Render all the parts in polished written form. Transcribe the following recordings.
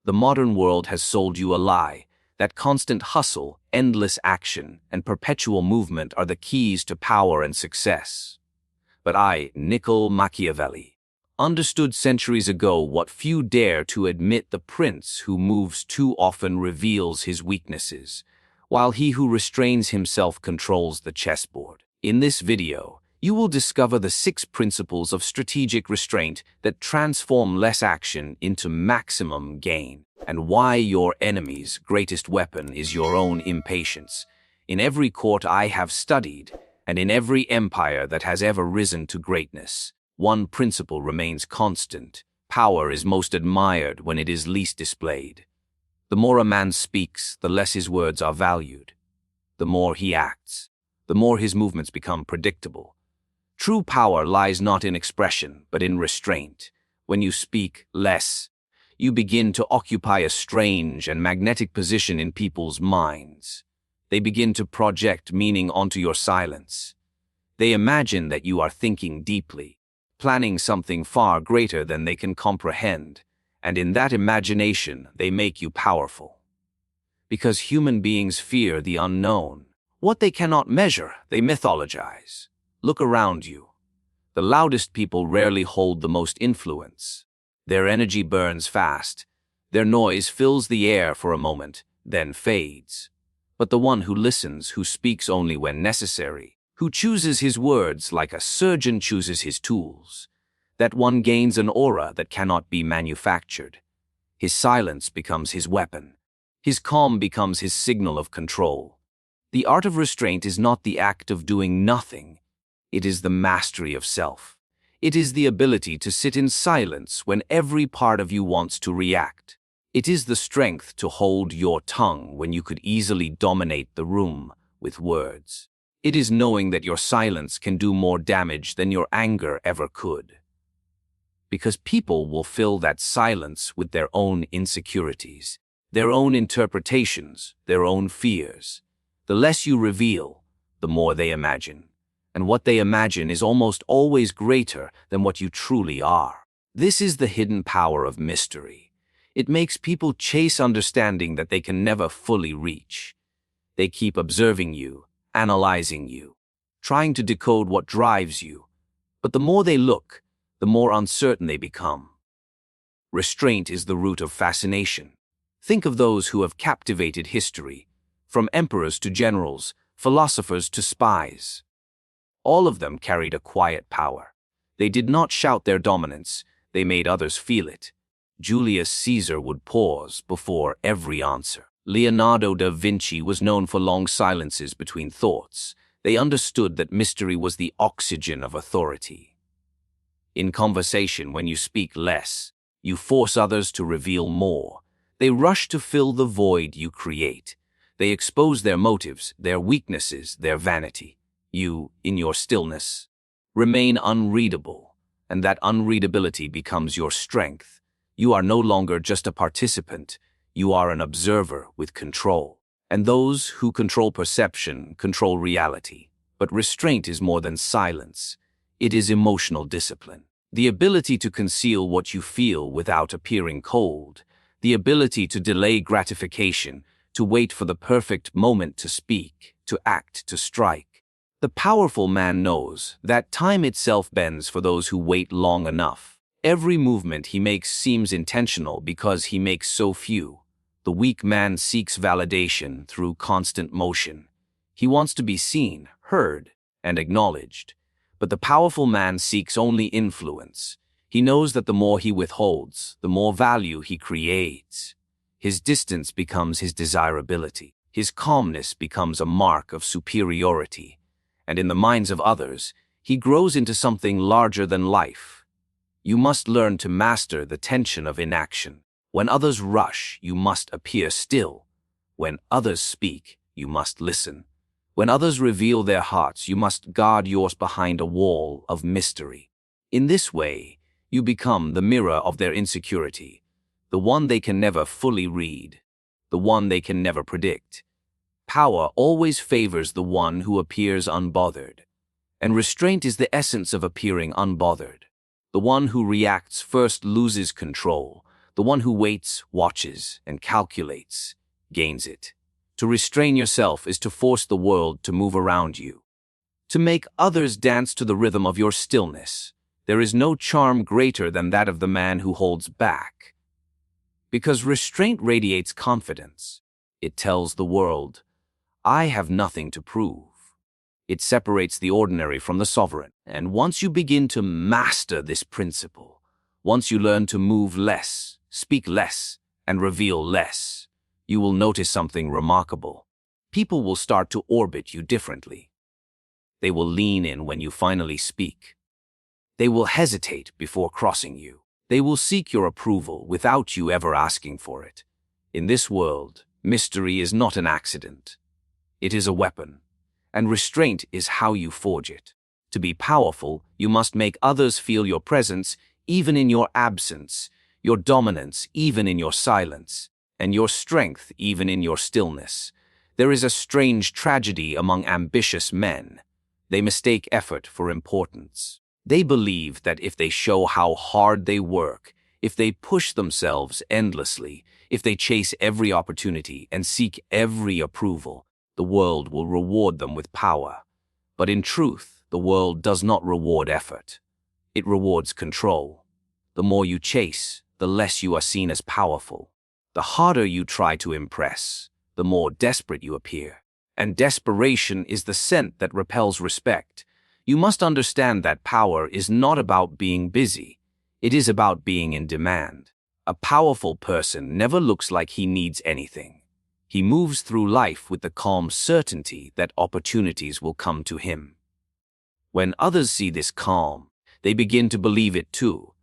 The modern world has sold you a lie, that constant hustle, endless action, and perpetual movement are the keys to power and success. But I, Machiavelli, understood centuries ago what few dare to admit: the prince who moves too often reveals his weaknesses, while he who restrains himself controls the chessboard. In this video, you will discover the 6 principles of strategic restraint that transform less action into maximum gain, and why your enemy's greatest weapon is your own impatience. In every court I have studied, and in every empire that has ever risen to greatness, one principle remains constant: power is most admired when it is least displayed. The more a man speaks, the less his words are valued. The more he acts, the more his movements become predictable. True power lies not in expression, but in restraint. When you speak less, you begin to occupy a strange and magnetic position in people's minds. They begin to project meaning onto your silence. They imagine that you are thinking deeply, planning something far greater than they can comprehend, and in that imagination they make you powerful. Because human beings fear the unknown. What they cannot measure, they mythologize. Look around you. The loudest people rarely hold the most influence. Their energy burns fast. Their noise fills the air for a moment, then fades. But the one who listens, who speaks only when necessary, who chooses his words like a surgeon chooses his tools, that one gains an aura that cannot be manufactured. His silence becomes his weapon. His calm becomes his signal of control. The art of restraint is not the act of doing nothing. It is the mastery of self. It is the ability to sit in silence when every part of you wants to react. It is the strength to hold your tongue when you could easily dominate the room with words. It is knowing that your silence can do more damage than your anger ever could. Because people will fill that silence with their own insecurities, their own interpretations, their own fears. The less you reveal, the more they imagine. And what they imagine is almost always greater than what you truly are. This is the hidden power of mystery. It makes people chase understanding that they can never fully reach. They keep observing you, analyzing you, trying to decode what drives you. But the more they look, the more uncertain they become. Restraint is the root of fascination. Think of those who have captivated history, from emperors to generals, philosophers to spies. All of them carried a quiet power. They did not shout their dominance, they made others feel it. Julius Caesar would pause before every answer. Leonardo da Vinci was known for long silences between thoughts. They understood that mystery was the oxygen of authority. In conversation, when you speak less, you force others to reveal more. They rush to fill the void you create. They expose their motives, their weaknesses, their vanity. You, in your stillness, remain unreadable, and that unreadability becomes your strength. You are no longer just a participant, you are an observer with control. And those who control perception control reality. But restraint is more than silence. It is emotional discipline. The ability to conceal what you feel without appearing cold. The ability to delay gratification, to wait for the perfect moment to speak, to act, to strike. The powerful man knows that time itself bends for those who wait long enough. Every movement he makes seems intentional because he makes so few. The weak man seeks validation through constant motion. He wants to be seen, heard, and acknowledged. But the powerful man seeks only influence. He knows that the more he withholds, the more value he creates. His distance becomes his desirability. His calmness becomes a mark of superiority. And in the minds of others, he grows into something larger than life. You must learn to master the tension of inaction. When others rush, you must appear still. When others speak, you must listen. When others reveal their hearts, you must guard yours behind a wall of mystery. In this way, you become the mirror of their insecurity, the one they can never fully read, the one they can never predict. Power always favors the one who appears unbothered, and restraint is the essence of appearing unbothered. The one who reacts first loses control. The one who waits, watches, and calculates gains it. To restrain yourself is to force the world to move around you, to make others dance to the rhythm of your stillness. There is no charm greater than that of the man who holds back. Because restraint radiates confidence. It tells the world, I have nothing to prove. It separates the ordinary from the sovereign. And once you begin to master this principle, once you learn to move less, speak less, and reveal less, you will notice something remarkable. People will start to orbit you differently. They will lean in when you finally speak. They will hesitate before crossing you. They will seek your approval without you ever asking for it. In this world, mystery is not an accident. It is a weapon, and restraint is how you forge it. To be powerful, you must make others feel your presence even in your absence, your dominance even in your silence, and your strength even in your stillness. There is a strange tragedy among ambitious men. They mistake effort for importance. They believe that if they show how hard they work, if they push themselves endlessly, if they chase every opportunity and seek every approval, the world will reward them with power. But in truth, the world does not reward effort. It rewards control. The more you chase, the less you are seen as powerful. The harder you try to impress, the more desperate you appear. And desperation is the scent that repels respect. You must understand that power is not about being busy. It is about being in demand. A powerful person never looks like he needs anything. He moves through life with the calm certainty that opportunities will come to him. When others see this calm, they begin to believe it too.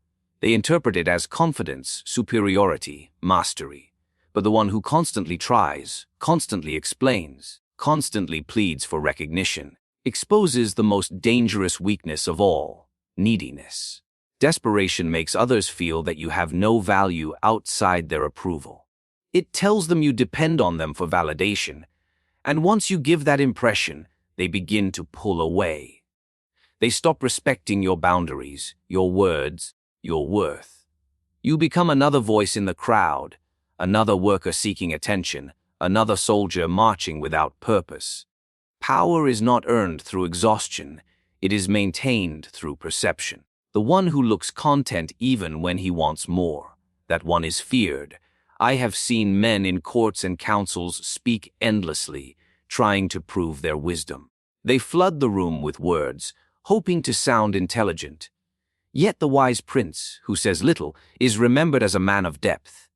They interpret it as confidence, superiority, mastery. But the one who constantly tries, constantly explains, constantly pleads for recognition, exposes the most dangerous weakness of all, neediness. Desperation makes others feel that you have no value outside their approval. It tells them you depend on them for validation, and once you give that impression, they begin to pull away. They stop respecting your boundaries, your words, your worth. You become another voice in the crowd, another worker seeking attention, another soldier marching without purpose. Power is not earned through exhaustion, it is maintained through perception. The one who looks content even when he wants more, that one is feared. I have seen men in courts and councils speak endlessly, trying to prove their wisdom. They flood the room with words, hoping to sound intelligent. Yet the wise prince, who says little, is remembered as a man of depth.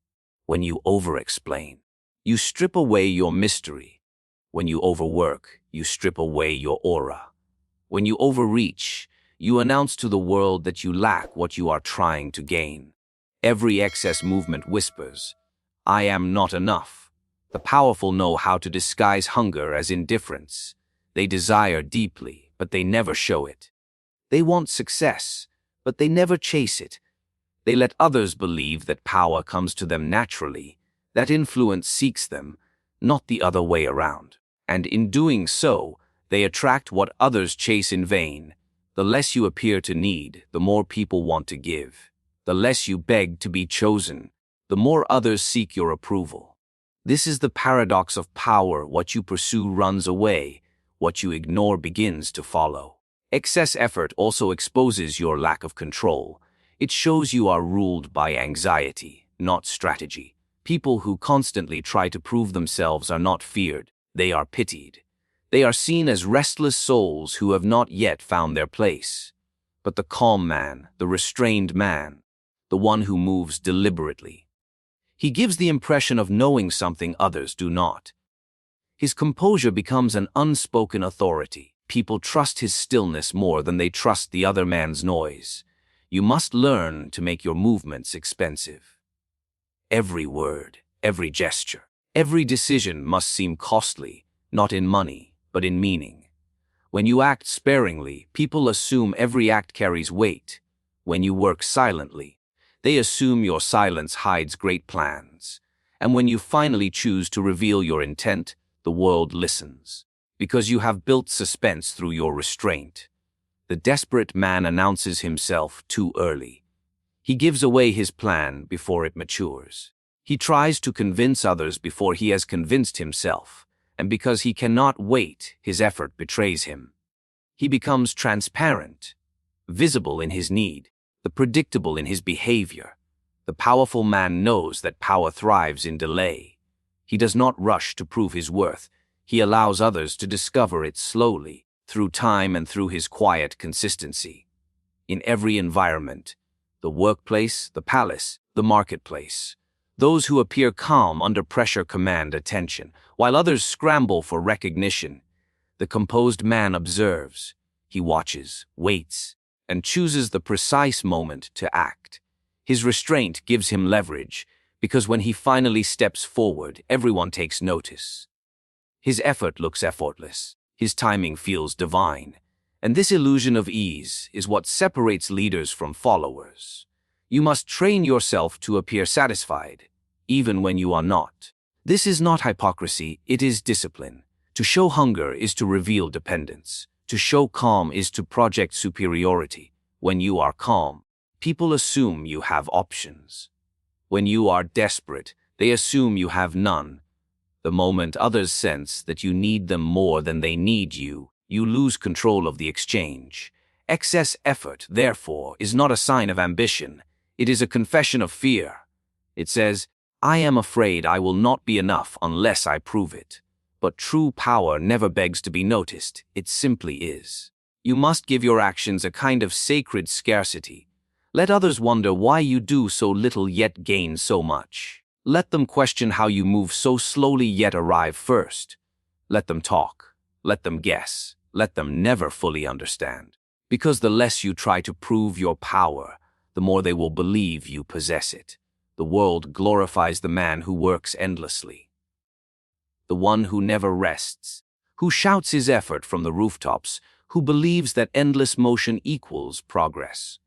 When you over-explain, you strip away your mystery. When you overwork, you strip away your aura. When you overreach, you announce to the world that you lack what you are trying to gain. Every excess movement whispers, I am not enough. The powerful know how to disguise hunger as indifference. They desire deeply, but they never show it. They want success, but they never chase it. They let others believe that power comes to them naturally, that influence seeks them, not the other way around. And in doing so, they attract what others chase in vain. The less you appear to need, the more people want to give. The less you beg to be chosen, the more others seek your approval. This is the paradox of power. What you pursue runs away, what you ignore begins to follow. Excess effort also exposes your lack of control. It shows you are ruled by anxiety, not strategy. People who constantly try to prove themselves are not feared, they are pitied. They are seen as restless souls who have not yet found their place. But the calm man, the restrained man, the one who moves deliberately, he gives the impression of knowing something others do not. His composure becomes an unspoken authority. People trust his stillness more than they trust the other man's noise. You must learn to make your movements expensive. Every word, every gesture, every decision must seem costly, not in money, but in meaning. When you act sparingly, people assume every act carries weight. When you work silently, they assume your silence hides great plans. And when you finally choose to reveal your intent, the world listens. Because you have built suspense through your restraint. The desperate man announces himself too early. He gives away his plan before it matures. He tries to convince others before he has convinced himself, and because he cannot wait, his effort betrays him. He becomes transparent, visible in his need, the predictable in his behavior. The powerful man knows that power thrives in delay. He does not rush to prove his worth. He allows others to discover it slowly, through time and through his quiet consistency. In every environment, the workplace, the palace, the marketplace, those who appear calm under pressure command attention, while others scramble for recognition. The composed man observes. He watches, waits, and chooses the precise moment to act. His restraint gives him leverage, because when he finally steps forward, everyone takes notice. His effort looks effortless. His timing feels divine. And this illusion of ease is what separates leaders from followers. You must train yourself to appear satisfied, even when you are not. This is not hypocrisy, it is discipline. To show hunger is to reveal dependence. To show calm is to project superiority. When you are calm, people assume you have options. When you are desperate, they assume you have none. The moment others sense that you need them more than they need you, you lose control of the exchange. Excess effort, therefore, is not a sign of ambition. It is a confession of fear. It says, I am afraid I will not be enough unless I prove it. But true power never begs to be noticed. It simply is. You must give your actions a kind of sacred scarcity. Let others wonder why you do so little yet gain so much. Let them question how you move so slowly yet arrive first. Let them talk. Let them guess. Let them never fully understand. Because the less you try to prove your power, the more they will believe you possess it. The world glorifies the man who works endlessly. The one who never rests, who shouts his effort from the rooftops, who believes that endless motion equals progress.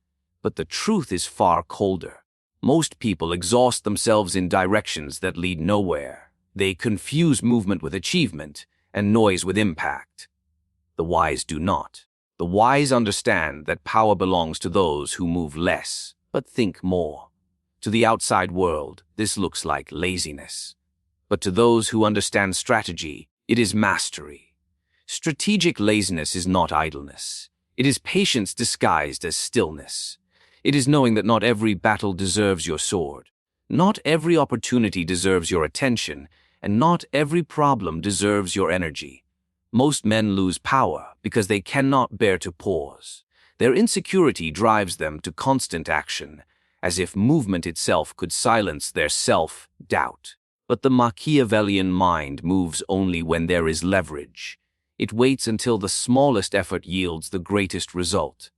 But the truth is far colder. Most people exhaust themselves in directions that lead nowhere. They confuse movement with achievement and noise with impact. The wise do not. The wise understand that power belongs to those who move less, but think more. To the outside world, this looks like laziness. But to those who understand strategy, it is mastery. Strategic laziness is not idleness. It is patience disguised as stillness. It is knowing that not every battle deserves your sword. Not every opportunity deserves your attention, and not every problem deserves your energy. Most men lose power because they cannot bear to pause. Their insecurity drives them to constant action, as if movement itself could silence their self-doubt. But the Machiavellian mind moves only when there is leverage. It waits until the smallest effort yields the greatest result.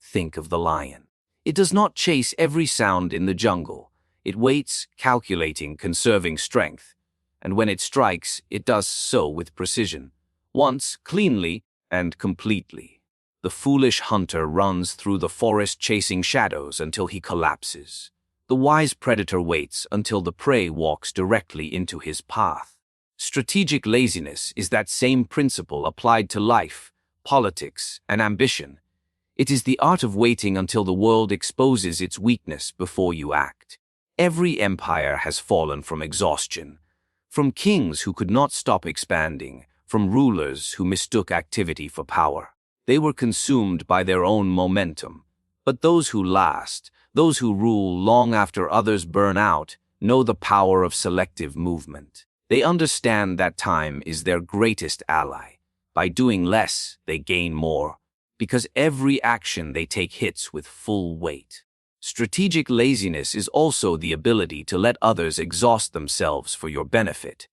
Think of the lion. It does not chase every sound in the jungle. It waits, calculating, conserving strength. And when it strikes, it does so with precision. Once, cleanly, and completely. The foolish hunter runs through the forest chasing shadows until he collapses. The wise predator waits until the prey walks directly into his path. Strategic laziness is that same principle applied to life, politics, and ambition. It is the art of waiting until the world exposes its weakness before you act. Every empire has fallen from exhaustion. From kings who could not stop expanding, from rulers who mistook activity for power. They were consumed by their own momentum. But those who last, those who rule long after others burn out, know the power of selective movement. They understand that time is their greatest ally. By doing less, they gain more, because every action they take hits with full weight. Strategic laziness is also the ability to let others exhaust themselves for your benefit.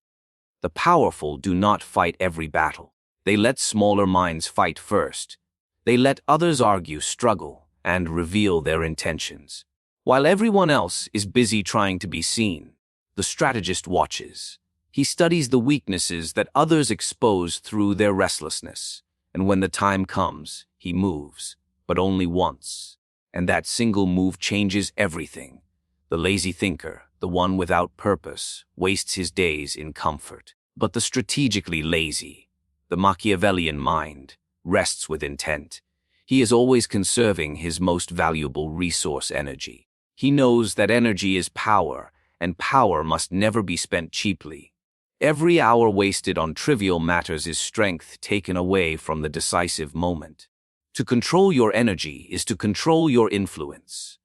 The powerful do not fight every battle. They let smaller minds fight first. They let others argue, struggle, and reveal their intentions. While everyone else is busy trying to be seen, the strategist watches. He studies the weaknesses that others expose through their restlessness. And when the time comes, he moves, but only once. And that single move changes everything. The lazy thinker, the one without purpose, wastes his days in comfort. But the strategically lazy, the Machiavellian mind, rests with intent. He is always conserving his most valuable resource, energy. He knows that energy is power, and power must never be spent cheaply. Every hour wasted on trivial matters is strength taken away from the decisive moment. To control your energy is to control your influence.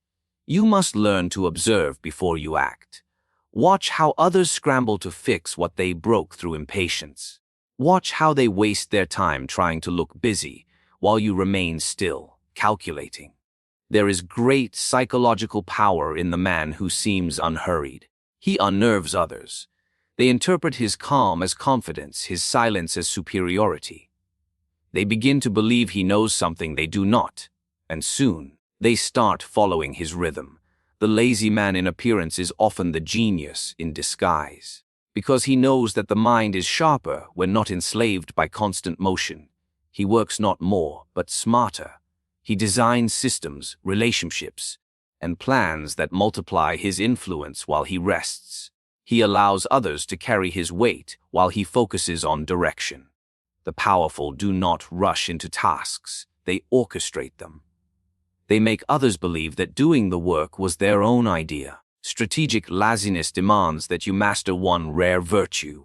You must learn to observe before you act. Watch how others scramble to fix what they broke through impatience. Watch how they waste their time trying to look busy while you remain still, calculating. There is great psychological power in the man who seems unhurried. He unnerves others. They interpret his calm as confidence, his silence as superiority. They begin to believe he knows something they do not, and soon they start following his rhythm. The lazy man in appearance is often the genius in disguise, because he knows that the mind is sharper when not enslaved by constant motion. He works not more, but smarter. He designs systems, relationships, and plans that multiply his influence while he rests. He allows others to carry his weight while he focuses on direction. The powerful do not rush into tasks, they orchestrate them. They make others believe that doing the work was their own idea. Strategic laziness demands that you master one rare virtue: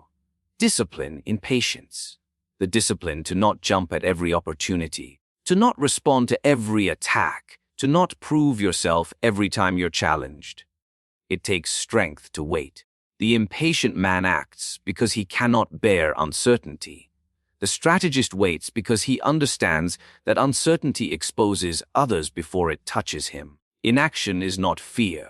discipline in patience. The discipline to not jump at every opportunity, to not respond to every attack, to not prove yourself every time you're challenged. It takes strength to wait. The impatient man acts because he cannot bear uncertainty. The strategist waits because he understands that uncertainty exposes others before it touches him. Inaction is not fear.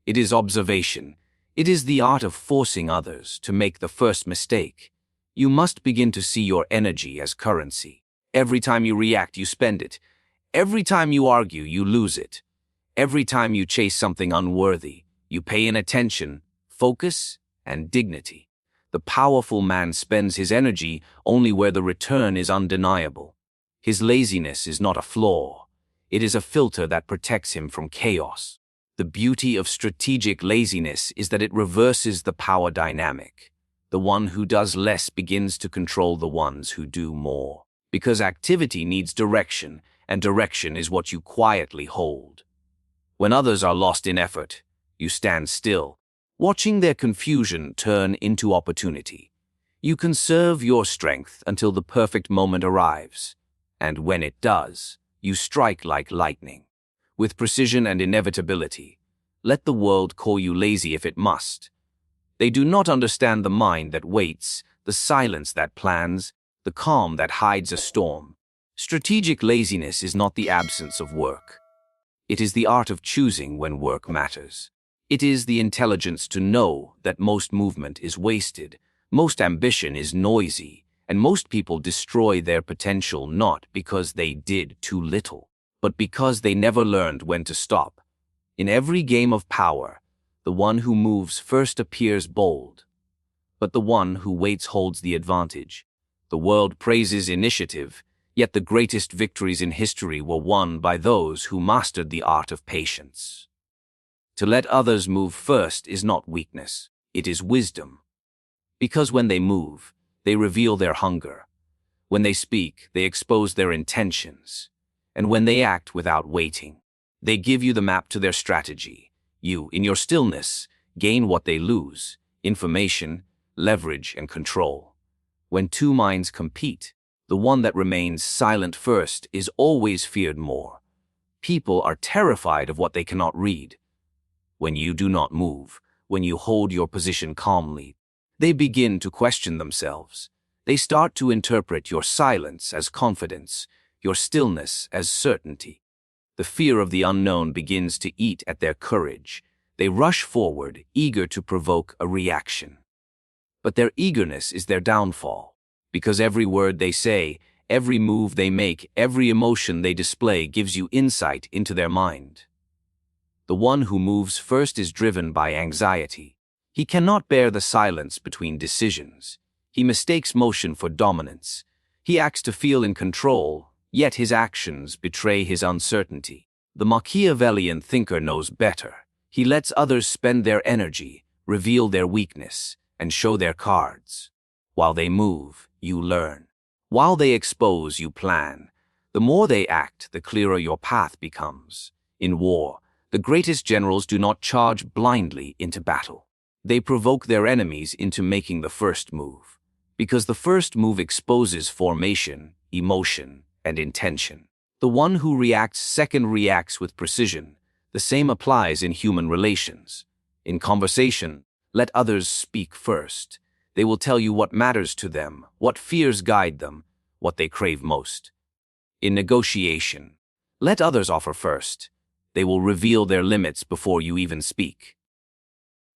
It is observation. It is the art of forcing others to make the first mistake. You must begin to see your energy as currency. Every time you react, you spend it. Every time you argue, you lose it. Every time you chase something unworthy, you pay inattention, focus, and dignity. The powerful man spends his energy only where the return is undeniable. His laziness is not a flaw. It is a filter that protects him from chaos. The beauty of strategic laziness is that it reverses the power dynamic. The one who does less begins to control the ones who do more. Because activity needs direction, and direction is what you quietly hold. When others are lost in effort, you stand still, watching their confusion turn into opportunity. You conserve your strength until the perfect moment arrives, and when it does, you strike like lightning. With precision and inevitability, let the world call you lazy if it must. They do not understand the mind that waits, the silence that plans, the calm that hides a storm. Strategic laziness is not the absence of work. It is the art of choosing when work matters. It is the intelligence to know that most movement is wasted, most ambition is noisy, and most people destroy their potential not because they did too little, but because they never learned when to stop. In every game of power, the one who moves first appears bold, but the one who waits holds the advantage. The world praises initiative, yet the greatest victories in history were won by those who mastered the art of patience. To let others move first is not weakness, it is wisdom. Because when they move, they reveal their hunger. When they speak, they expose their intentions. And when they act without waiting, they give you the map to their strategy. You, in your stillness, gain what they lose: information, leverage, and control. When two minds compete, the one that remains silent first is always feared more. People are terrified of what they cannot read. When you do not move, when you hold your position calmly, they begin to question themselves. They start to interpret your silence as confidence, your stillness as certainty. The fear of the unknown begins to eat at their courage. They rush forward, eager to provoke a reaction. But their eagerness is their downfall, because every word they say, every move they make, every emotion they display gives you insight into their mind. The one who moves first is driven by anxiety. He cannot bear the silence between decisions. He mistakes motion for dominance. He acts to feel in control, yet his actions betray his uncertainty. The Machiavellian thinker knows better. He lets others spend their energy, reveal their weakness, and show their cards. While they move, you learn. While they expose, you plan. The more they act, the clearer your path becomes. In war, The greatest generals do not charge blindly into battle. They provoke their enemies into making the first move, because the first move exposes formation, emotion, and intention. The one who reacts second reacts with precision. The same applies in human relations. In conversation, let others speak first. They will tell you what matters to them, what fears guide them, what they crave most. In negotiation, let others offer first. They will reveal their limits before you even speak.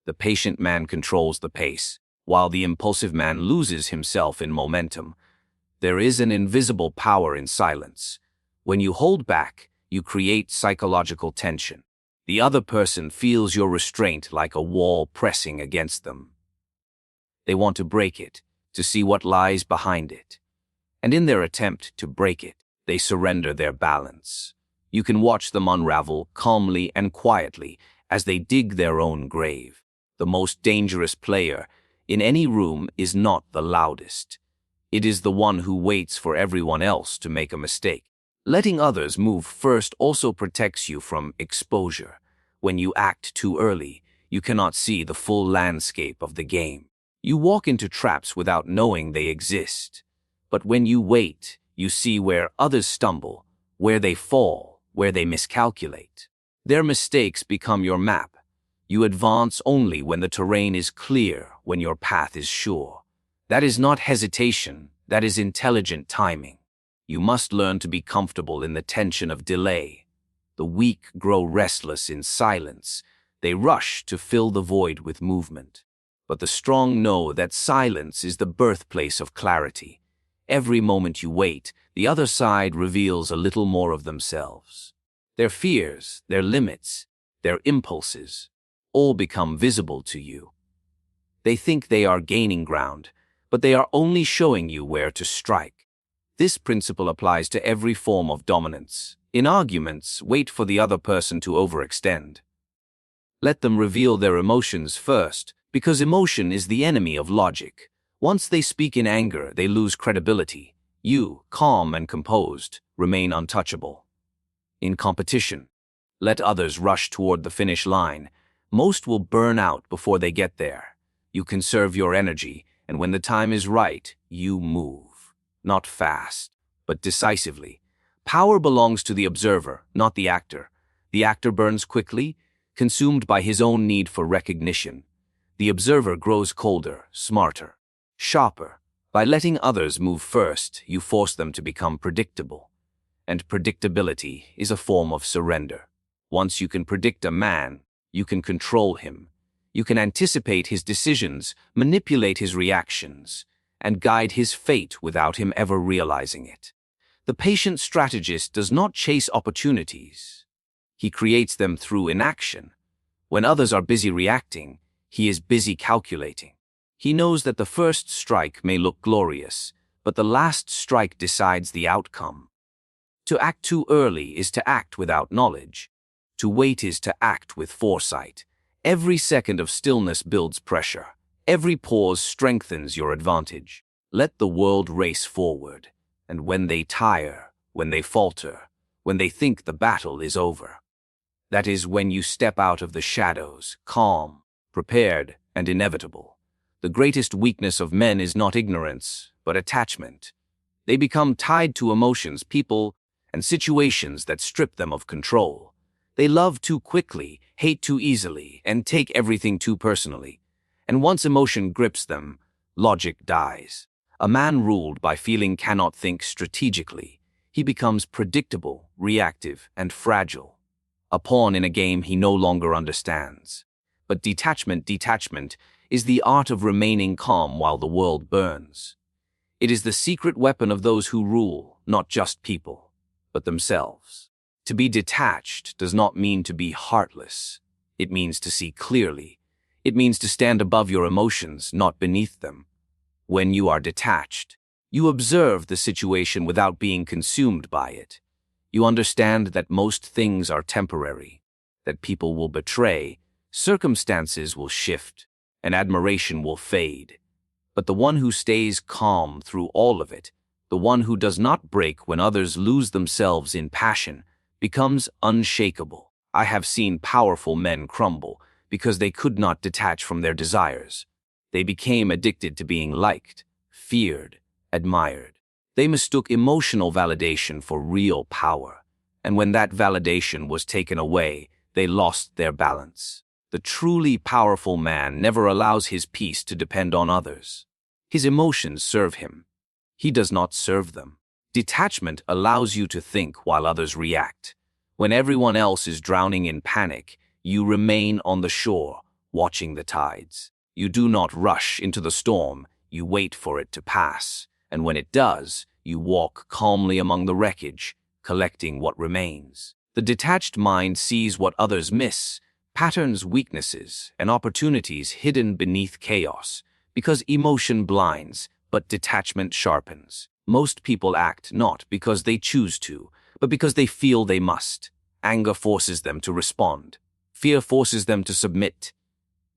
The patient man controls the pace, while the impulsive man loses himself in momentum. There is an invisible power in silence. When you hold back, you create psychological tension. The other person feels your restraint like a wall pressing against them. They want to break it, to see what lies behind it. And in their attempt to break it, they surrender their balance. You can watch them unravel calmly and quietly as they dig their own grave. The most dangerous player in any room is not the loudest. It is the one who waits for everyone else to make a mistake. Letting others move first also protects you from exposure. When you act too early, you cannot see the full landscape of the game. You walk into traps without knowing they exist. But when you wait, you see where others stumble, where they fall, where they miscalculate. Their mistakes become your map. You advance only when the terrain is clear, when your path is sure. That is not hesitation, that is intelligent timing. You must learn to be comfortable in the tension of delay. The weak grow restless in silence. They rush to fill the void with movement. But the strong know that silence is the birthplace of clarity. Every moment you wait, the other side reveals a little more of themselves. Their fears, their limits, their impulses, all become visible to you. They think they are gaining ground, but they are only showing you where to strike. This principle applies to every form of dominance. In arguments, wait for the other person to overextend. Let them reveal their emotions first, because emotion is the enemy of logic. Once they speak in anger, they lose credibility. You, calm and composed, remain untouchable. In competition, let others rush toward the finish line. Most will burn out before they get there. You conserve your energy, and when the time is right, you move. Not fast, but decisively. Power belongs to the observer, not the actor. The actor burns quickly, consumed by his own need for recognition. The observer grows colder, smarter, sharper. By letting others move first, you force them to become predictable. And predictability is a form of surrender. Once you can predict a man, you can control him. You can anticipate his decisions, manipulate his reactions, and guide his fate without him ever realizing it. The patient strategist does not chase opportunities. He creates them through inaction. When others are busy reacting, he is busy calculating. He knows that the first strike may look glorious, but the last strike decides the outcome. To act too early is to act without knowledge. To wait is to act with foresight. Every second of stillness builds pressure. Every pause strengthens your advantage. Let the world race forward, and when they tire, when they falter, when they think the battle is over, that is when you step out of the shadows, calm, prepared, and inevitable. The greatest weakness of men is not ignorance, but attachment. They become tied to emotions, people, and situations that strip them of control. They love too quickly, hate too easily, and take everything too personally. And once emotion grips them, logic dies. A man ruled by feeling cannot think strategically. He becomes predictable, reactive, and fragile. A pawn in a game he no longer understands. But detachment is the art of remaining calm while the world burns. It is the secret weapon of those who rule, not just people, but themselves. To be detached does not mean to be heartless. It means to see clearly. It means to stand above your emotions, not beneath them. When you are detached, you observe the situation without being consumed by it. You understand that most things are temporary, that people will betray, circumstances will shift, and admiration will fade. But the one who stays calm through all of it, the one who does not break when others lose themselves in passion, becomes unshakable. I have seen powerful men crumble because they could not detach from their desires. They became addicted to being liked, feared, admired. They mistook emotional validation for real power, and when that validation was taken away, they lost their balance. The truly powerful man never allows his peace to depend on others. His emotions serve him. He does not serve them. Detachment allows you to think while others react. When everyone else is drowning in panic, you remain on the shore, watching the tides. You do not rush into the storm, you wait for it to pass, and when it does, you walk calmly among the wreckage, collecting what remains. The detached mind sees what others miss, patterns, weaknesses, and opportunities hidden beneath chaos, because emotion blinds, but detachment sharpens. Most people act not because they choose to, but because they feel they must. Anger forces them to respond. Fear forces them to submit.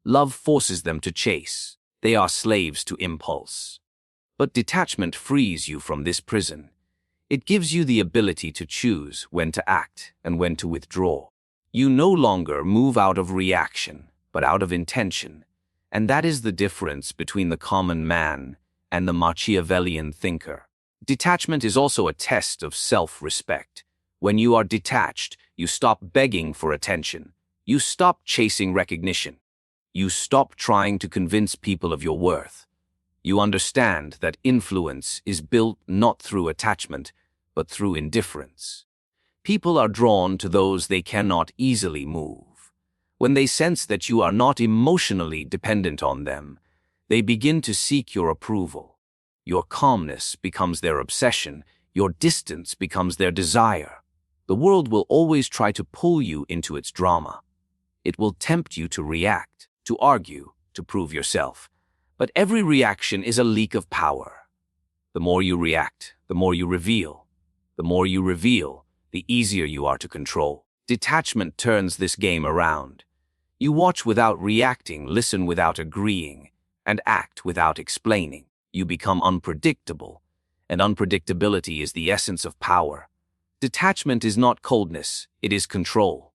Love forces them to chase. They are slaves to impulse. But detachment frees you from this prison. It gives you the ability to choose when to act and when to withdraw. You no longer move out of reaction, but out of intention. And that is the difference between the common man and the Machiavellian thinker. Detachment is also a test of self-respect. When you are detached, you stop begging for attention. You stop chasing recognition. You stop trying to convince people of your worth. You understand that influence is built not through attachment, but through indifference. People are drawn to those they cannot easily move. When they sense that you are not emotionally dependent on them, they begin to seek your approval. Your calmness becomes their obsession. Your distance becomes their desire. The world will always try to pull you into its drama. It will tempt you to react, to argue, to prove yourself. But every reaction is a leak of power. The more you react, the more you reveal. The more you reveal, the easier you are to control. Detachment turns this game around. You watch without reacting, listen without agreeing, and act without explaining. You become unpredictable, and unpredictability is the essence of power. Detachment is not coldness, it is control.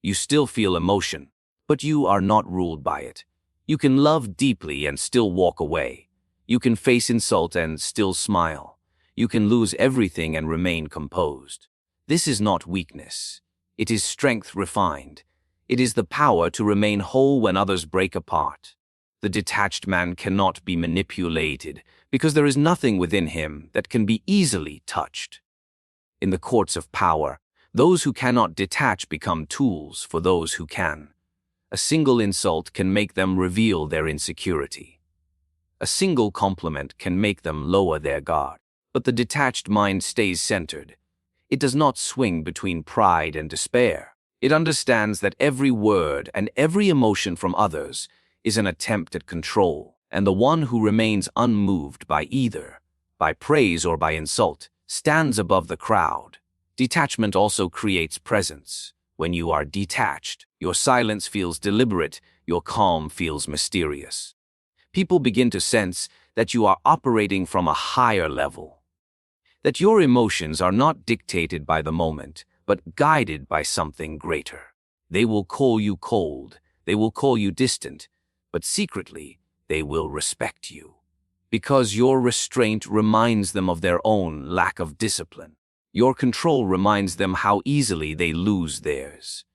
You still feel emotion, but you are not ruled by it. You can love deeply and still walk away. You can face insult and still smile. You can lose everything and remain composed. This is not weakness. It is strength refined. It is the power to remain whole when others break apart. The detached man cannot be manipulated because there is nothing within him that can be easily touched. In the courts of power, those who cannot detach become tools for those who can. A single insult can make them reveal their insecurity. A single compliment can make them lower their guard. But the detached mind stays centered. It does not swing between pride and despair. It understands that every word and every emotion from others is an attempt at control, and the one who remains unmoved by either, by praise or by insult, stands above the crowd. Detachment also creates presence. When you are detached, your silence feels deliberate, your calm feels mysterious. People begin to sense that you are operating from a higher level, that your emotions are not dictated by the moment, but guided by something greater. They will call you cold, they will call you distant, but secretly they will respect you, because your restraint reminds them of their own lack of discipline. Your control reminds them how easily they lose theirs.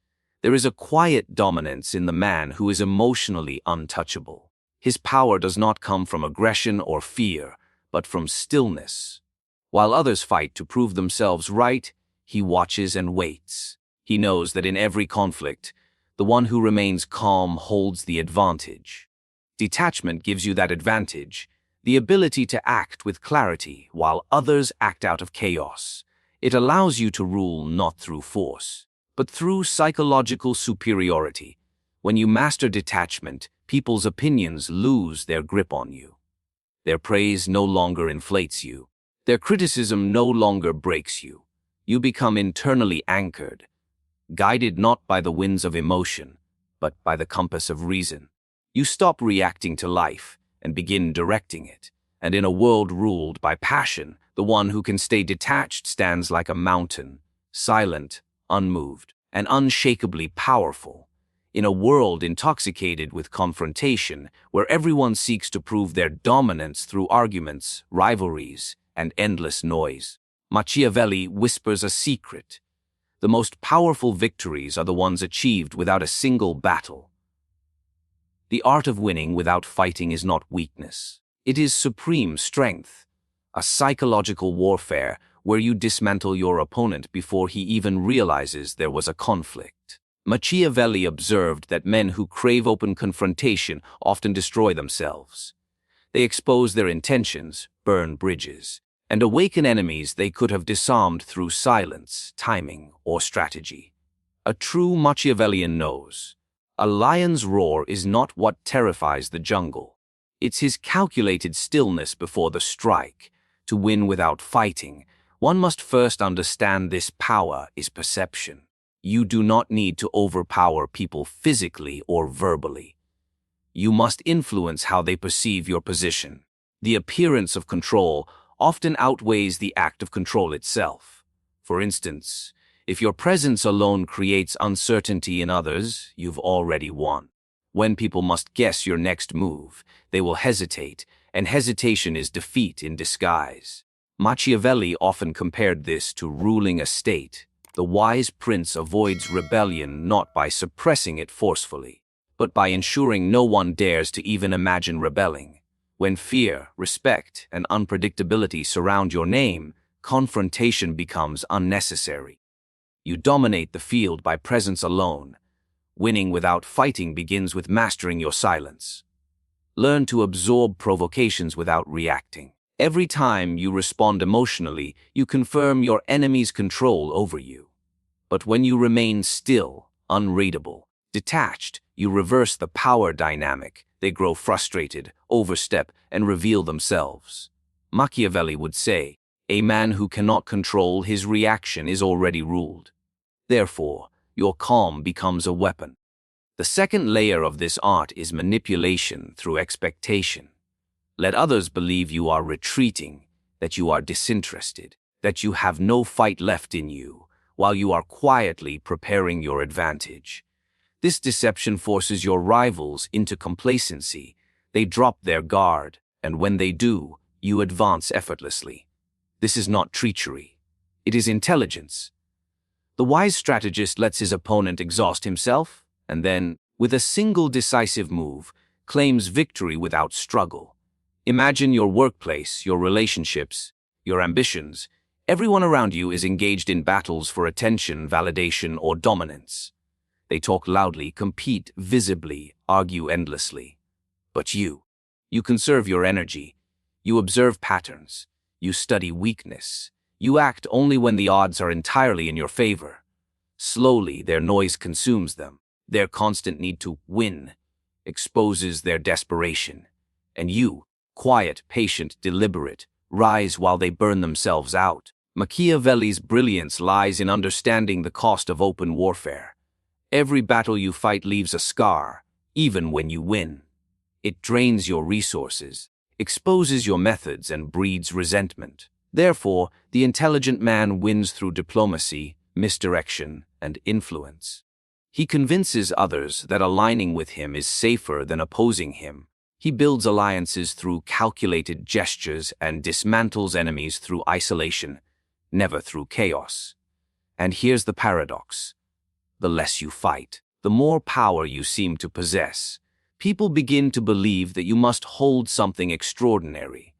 There is a quiet dominance in the man who is emotionally untouchable. His power does not come from aggression or fear, but from stillness. While others fight to prove themselves right, he watches and waits. He knows that in every conflict, the one who remains calm holds the advantage. Detachment gives you that advantage, the ability to act with clarity while others act out of chaos. It allows you to rule not through force, but through psychological superiority. When you master detachment, people's opinions lose their grip on you. Their praise no longer inflates you. Their criticism no longer breaks you. You become internally anchored, guided not by the winds of emotion, but by the compass of reason. You stop reacting to life and begin directing it. And in a world ruled by passion, the one who can stay detached stands like a mountain, silent, unmoved. and unshakably powerful. In a world intoxicated with confrontation, where everyone seeks to prove their dominance through arguments, rivalries, and endless noise, Machiavelli whispers a secret. The most powerful victories are the ones achieved without a single battle. The art of winning without fighting is not weakness. It is supreme strength, a psychological warfare where you dismantle your opponent before he even realizes there was a conflict. Machiavelli observed that men who crave open confrontation often destroy themselves. They expose their intentions, burn bridges, and awaken enemies they could have disarmed through silence, timing, or strategy. A true Machiavellian knows, a lion's roar is not what terrifies the jungle. It's his calculated stillness before the strike. To win without fighting, one must first understand this power is perception. You do not need to overpower people physically or verbally. You must influence how they perceive your position. The appearance of control often outweighs the act of control itself. For instance, if your presence alone creates uncertainty in others, you've already won. When people must guess your next move, they will hesitate, and hesitation is defeat in disguise. Machiavelli often compared this to ruling a state. The wise prince avoids rebellion not by suppressing it forcefully, but by ensuring no one dares to even imagine rebelling. When fear, respect, and unpredictability surround your name, confrontation becomes unnecessary. You dominate the field by presence alone. Winning without fighting begins with mastering your silence. Learn to absorb provocations without reacting. Every time you respond emotionally, you confirm your enemy's control over you. But when you remain still, unreadable, detached, you reverse the power dynamic. They grow frustrated, overstep, and reveal themselves. Machiavelli would say, a man who cannot control his reaction is already ruled. Therefore, your calm becomes a weapon. The second layer of this art is manipulation through expectation. Let others believe you are retreating, that you are disinterested, that you have no fight left in you, while you are quietly preparing your advantage. This deception forces your rivals into complacency. They drop their guard, and when they do, you advance effortlessly. This is not treachery. It is intelligence. The wise strategist lets his opponent exhaust himself, and then, with a single decisive move, claims victory without struggle. Imagine your workplace, your relationships, your ambitions. Everyone around you is engaged in battles for attention, validation, or dominance. They talk loudly, compete visibly, argue endlessly. But you conserve your energy. You observe patterns. You study weakness. You act only when the odds are entirely in your favor. Slowly, their noise consumes them. Their constant need to win exposes their desperation. And you, quiet, patient, deliberate, rise while they burn themselves out. Machiavelli's brilliance lies in understanding the cost of open warfare. Every battle you fight leaves a scar, even when you win. It drains your resources, exposes your methods, and breeds resentment. Therefore, the intelligent man wins through diplomacy, misdirection, and influence. He convinces others that aligning with him is safer than opposing him. He builds alliances through calculated gestures and dismantles enemies through isolation, never through chaos. And here's the paradox. The less you fight, the more power you seem to possess. People begin to believe that you must hold something extraordinary,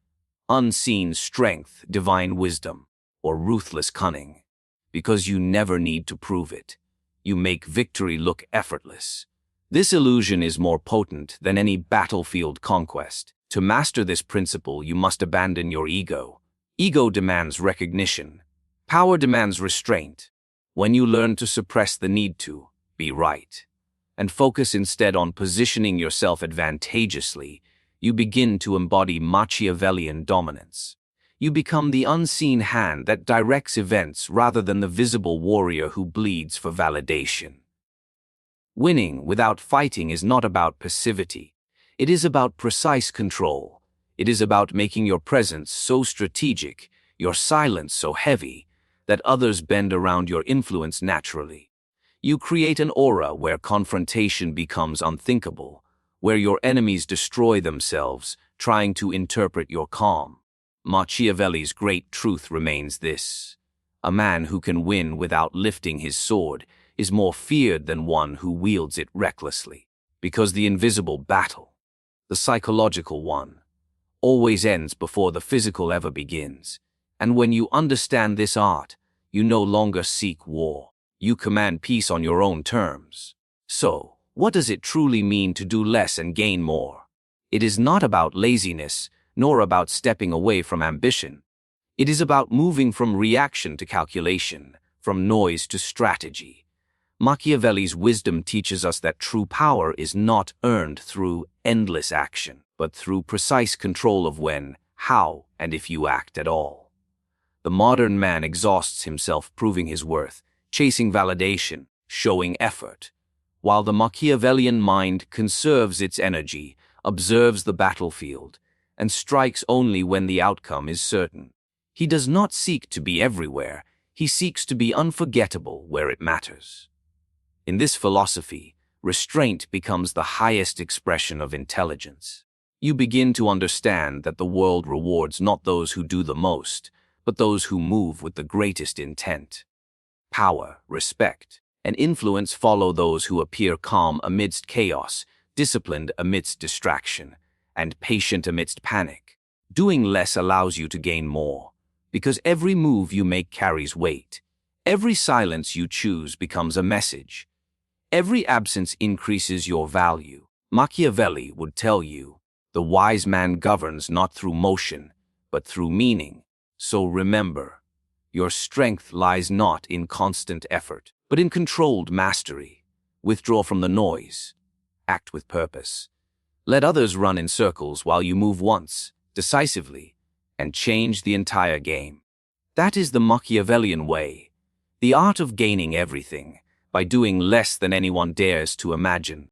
unseen strength, divine wisdom, or ruthless cunning. Because you never need to prove it. You make victory look effortless. This illusion is more potent than any battlefield conquest. To master this principle, you must abandon your ego. Ego demands recognition. Power demands restraint. When you learn to suppress the need to be right, and focus instead on positioning yourself advantageously, you begin to embody Machiavellian dominance. You become the unseen hand that directs events rather than the visible warrior who bleeds for validation. Winning without fighting is not about passivity. It is about precise control. It is about making your presence so strategic, your silence so heavy, that others bend around your influence naturally. You create an aura where confrontation becomes unthinkable, where your enemies destroy themselves, trying to interpret your calm. Machiavelli's great truth remains this: a man who can win without lifting his sword is more feared than one who wields it recklessly. Because the invisible battle, the psychological one, always ends before the physical ever begins. And when you understand this art, you no longer seek war. You command peace on your own terms. So, what does it truly mean to do less and gain more? It is not about laziness, nor about stepping away from ambition. It is about moving from reaction to calculation, from noise to strategy. Machiavelli's wisdom teaches us that true power is not earned through endless action, but through precise control of when, how, and if you act at all. The modern man exhausts himself proving his worth, chasing validation, showing effort, while the Machiavellian mind conserves its energy, observes the battlefield, and strikes only when the outcome is certain. He does not seek to be everywhere, he seeks to be unforgettable where it matters. In this philosophy, restraint becomes the highest expression of intelligence. You begin to understand that the world rewards not those who do the most, but those who move with the greatest intent. Power, respect, and influence follow those who appear calm amidst chaos, disciplined amidst distraction, and patient amidst panic. Doing less allows you to gain more, because every move you make carries weight. Every silence you choose becomes a message. Every absence increases your value. Machiavelli would tell you, the wise man governs not through motion, but through meaning. So remember, your strength lies not in constant effort, but in controlled mastery. Withdraw from the noise. Act with purpose. Let others run in circles while you move once, decisively, and change the entire game. That is the Machiavellian way, the art of gaining everything, by doing less than anyone dares to imagine.